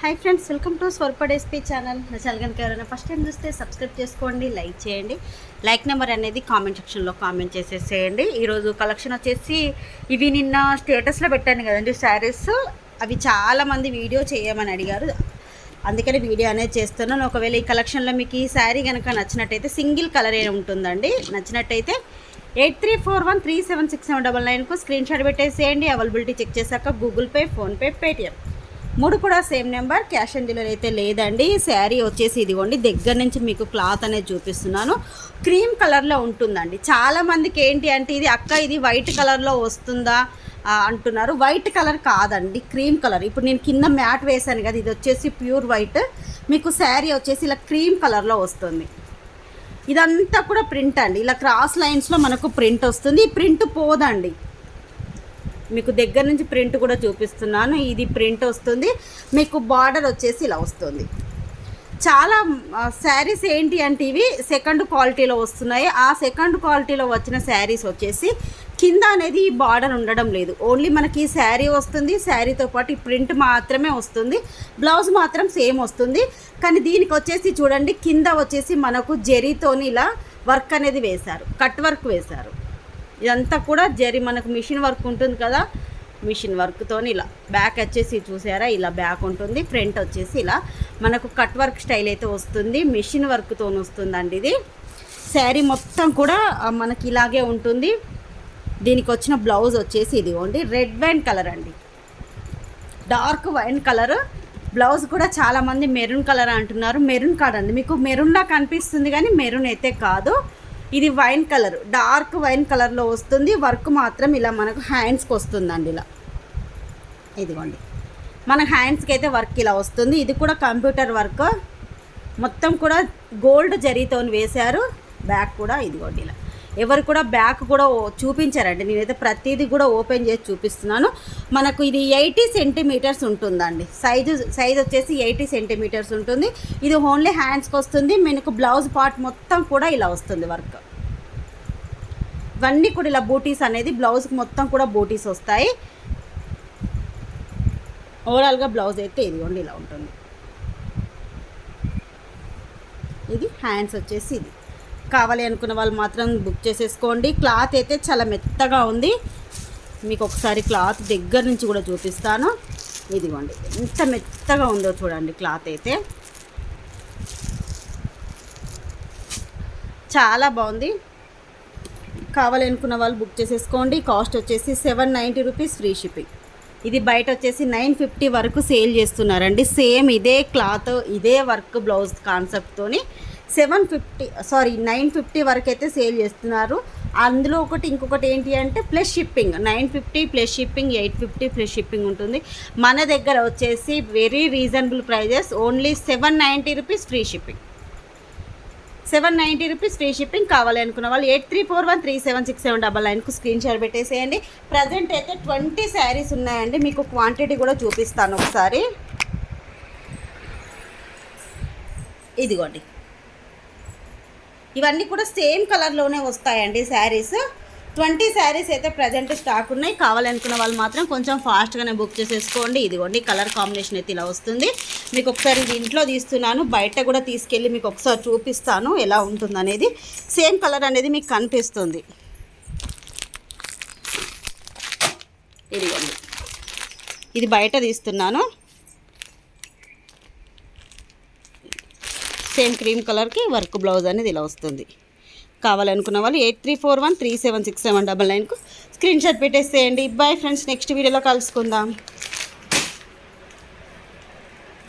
Hi friends, welcome to స్వర్పడ్ SP channel. నా channel కనుక ఎవరైనా ఫస్ట్ టైం చూస్తే సబ్స్క్రైబ్ చేసుకోండి, లైక్ చేయండి. లైక్ నెంబర్ అనేది కామెంట్ సెక్షన్లో కామెంట్ చేసేసేయండి. ఈరోజు కలెక్షన్ వచ్చేసి ఇవి నిన్న స్టేటస్లో పెట్టాను కదండి శారీస్. అవి చాలామంది వీడియో చేయమని అడిగారు, అందుకని వీడియో అనేది చేస్తున్నాను. ఒకవేళ ఈ కలెక్షన్లో మీకు ఈ శారీ కనుక నచ్చినట్టయితే సింగిల్ కలరే ఉంటుందండి. నచ్చినట్టయితే 8341376799కు స్క్రీన్ షాట్ పెట్టేసేయండి. అవైలబిలిటీ చెక్ చేశాక గూగుల్ పే, ఫోన్పే, పేటిఎం మూడు కూడా same number. Cash on delivery అయితే లేదండి. శారీ వచ్చేసి ఇదిగోండి, దగ్గర నుంచి మీకు క్లాత్ అనేది చూపిస్తున్నాను. క్రీమ్ కలర్లో ఉంటుందండి. చాలామందికి ఏంటి అంటే ఇది అక్క ఇది వైట్ కలర్లో వస్తుందా అంటున్నారు. వైట్ కలర్ కాదండి, క్రీమ్ కలర్. ఇప్పుడు నేను కింద మ్యాట్ వేసాను కదా, ఇది వచ్చేసి ప్యూర్ వైట్. మీకు శారీ వచ్చేసి ఇలా క్రీమ్ కలర్లో వస్తుంది. ఇదంతా కూడా ప్రింట్ అండి, ఇలా క్రాస్ లైన్స్లో మనకు ప్రింట్ వస్తుంది. ఈ ప్రింట్ పోదండి, మీకు దగ్గర నుంచి ప్రింట్ కూడా చూపిస్తున్నాను. ఇది ప్రింట్ వస్తుంది, మీకు బార్డర్ వచ్చేసి ఇలా వస్తుంది. చాలా శారీస్ ఏంటి అంటే ఇవి సెకండ్ క్వాలిటీలో వస్తున్నాయి. ఆ సెకండ్ క్వాలిటీలో వచ్చిన శారీస్ వచ్చేసి కింద అనేది ఈ బార్డర్ ఉండడం లేదు. ఓన్లీ మనకి ఈ శారీ వస్తుంది, శారీతో పాటు ఈ ప్రింట్ మాత్రమే వస్తుంది. బ్లౌజ్ మాత్రం సేమ్ వస్తుంది. కానీ దీనికి వచ్చేసి చూడండి, కింద వచ్చేసి మనకు జరీతోని ఇలా వర్క్ అనేది వేశారు, కట్ వర్క్ వేశారు. ఇదంతా కూడా జరీ మనకు మిషన్ వర్క్ ఉంటుంది కదా, మిషన్ వర్క్తో ఇలా బ్యాక్ వచ్చేసి చూసారా, ఇలా బ్యాక్ ఉంటుంది. ఫ్రంట్ వచ్చేసి ఇలా మనకు కట్ వర్క్ స్టైల్ అయితే వస్తుంది, మిషన్ వర్క్తో వస్తుందండి. ఇది శారీ మొత్తం కూడా మనకి ఇలాగే ఉంటుంది. దీనికి వచ్చిన బ్లౌజ్ వచ్చేసి ఇదిగోండి, రెడ్ వైన్ కలర్ అండి, డార్క్ వైన్ కలర్. బ్లౌజ్ కూడా చాలామంది మెరూన్ కలర్ అంటున్నారు. మెరూన్ కాదండి, మీకు మెరూన్లా కనిపిస్తుంది కానీ మెరూన్ అయితే కాదు. ఇది వైన్ కలర్, డార్క్ వైన్ కలర్లో వస్తుంది. వర్క్ మాత్రం ఇలా మనకు హ్యాండ్స్కి వస్తుందండి. ఇలా ఇదిగోండి, మన హ్యాండ్స్కి అయితే వర్క్ ఇలా వస్తుంది. ఇది కూడా కంప్యూటర్ వర్క్, మొత్తం కూడా గోల్డ్ జరీతో వేశారు. బ్యాక్ కూడా ఇదిగోండి ఇలా. ఎవరు కూడా బ్యాక్ కూడా చూపించారండి, నేనైతే ప్రతిదీ కూడా ఓపెన్ చేసి చూపిస్తున్నాను. మనకు ఇది 80 సెంటీమీటర్స్ ఉంటుందండి. సైజ్ వచ్చేసి 80 సెంటీమీటర్స్ ఉంటుంది. ఇది ఓన్లీ హ్యాండ్స్కి వస్తుంది. మనకు బ్లౌజ్ పార్ట్ మొత్తం కూడా ఇలా వస్తుంది వర్క్. ఇవన్నీ కూడా ఇలా బూటీస్ అనేది బ్లౌజ్కి మొత్తం కూడా బూటీస్ వస్తాయి. ఓవరాల్గా బ్లౌజ్ అయితే ఇదిగోండి ఇలా ఉంటుంది. ఇది హ్యాండ్స్ వచ్చేసి ఇది. కావాలి అనుకున్న వాళ్ళు మాత్రం బుక్ చేసేసుకోండి. క్లాత్ అయితే చాలా మెత్తగా ఉంది. మీకు ఒకసారి క్లాత్ దగ్గర నుంచి కూడా చూపిస్తాను. ఇదిగోండి ఎంత మెత్తగా ఉందో చూడండి. క్లాత్ అయితే చాలా బాగుంది. కావాలి అనుకున్న వాళ్ళు బుక్ చేసేసుకోండి. కాస్ట్ వచ్చేసి 790 రూపీస్, ఫ్రీ షిప్పింగ్. ఇది బయట వచ్చేసి 950 వరకు సేల్ చేస్తున్నారండి. సేమ్ ఇదే క్లాత్, ఇదే వర్క్ బ్లౌజ్ కాన్సెప్ట్తోని 950 వరకు అయితే సేల్ చేస్తున్నారు. అందులో ఇంకొకటి ఏంటి అంటే plus shipping. 950 plus shipping, 850 plus shipping ఉంటుంది. మన దగ్గర వచ్చేసి very reasonable prices, only 790 rupees, free shipping. 790 rupees free shipping. కావాలి అనుకున్న వాళ్ళు 8341376799కు స్క్రీన్ షాట్ పెట్టేసేయండి. ప్రజెంట్ అయితే 20 శారీస్ ఉన్నాయండి. మీకు క్వాంటిటీ కూడా చూపిస్తాను ఒకసారి. ఇదిగోండి, ఇవన్నీ కూడా సేమ్ కలర్లోనే వస్తాయండి శారీస్. 20 శారీస్ అయితే ప్రజెంట్ స్టాక్ ఉన్నాయి. కావాలనుకున్న వాళ్ళు మాత్రం కొంచెం ఫాస్ట్గానే బుక్ చేసేసుకోండి. ఇదిగోండి కలర్ కాంబినేషన్ అయితే ఇలా వస్తుంది. మీకు ఒకసారి ఇది ఇంట్లో తీస్తున్నాను, బయట కూడా తీసుకెళ్ళి మీకు ఒకసారి చూపిస్తాను ఎలా ఉంటుందనేది. సేమ్ కలర్ అనేది మీకు కనిపిస్తుంది. ఇదిగోండి, ఇది బయట తీస్తున్నాను. సేమ్ క్రీమ్ కలర్కి వర్క్ బ్లౌజ్ అనేది ఇలా వస్తుంది. కావాలనుకున్న వాళ్ళు 8341376799కు స్క్రీన్ షాట్ పెట్టేసేయండి. బాయ్ ఫ్రెండ్స్, నెక్స్ట్ వీడియోలో కలుసుకుందాం.